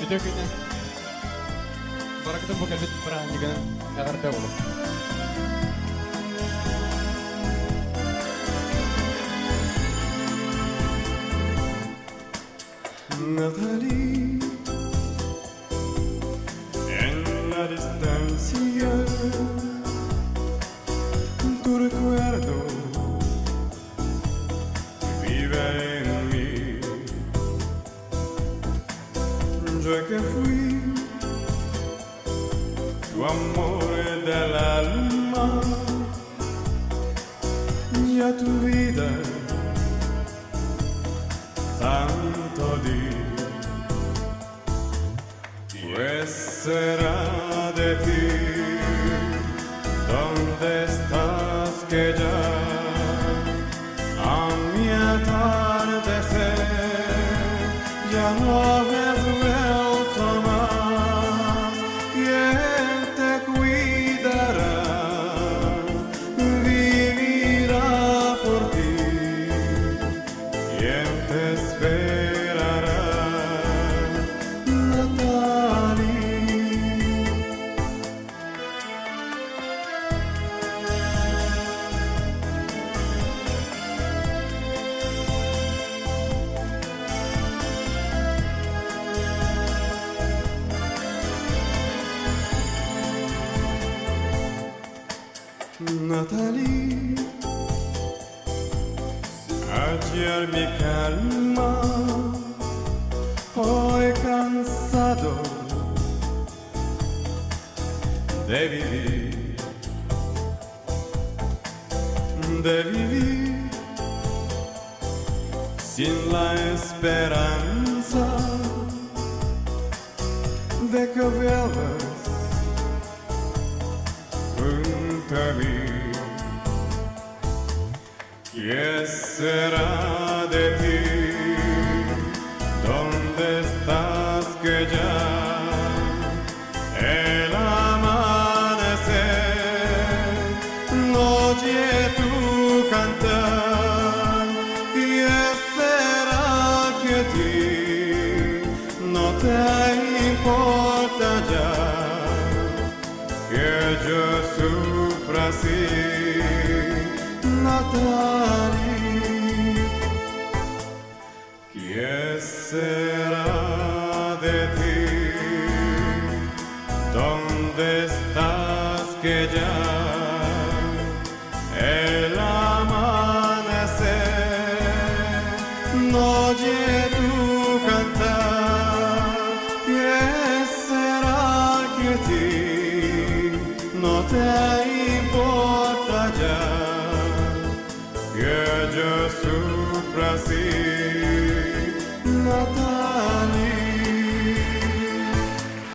Video kita. Para kita bukan bit perang juga nggak kerja boleh. Natalie, en la distancia, tu recuerdo vive en mí. Yo que fui tu amor del alma y a tu vida tanto di, pues será de ti. ¿Dónde estás que ya a mi atardecer ya no ves vuelto más? ¿Quién te cuidará? Vivirá por ti. ¿Quién te esperará, Natalie? Natalie, ayer mi calma, hoy cansado de vivir sin la esperanza de que vuelvas junto a mí. ¿Qué será de ti? ¿Dónde estás que ya el amanecer no oye tu cantar? ¿Qué será que a ti no te importa ya que yo sufra así, Natalie? ¿Qué será de ti? ¿Dónde estás que ya el amanecer no oye tu cantar? ¿Qué será que a ti no te importa ya que yo sufra así, Natalie?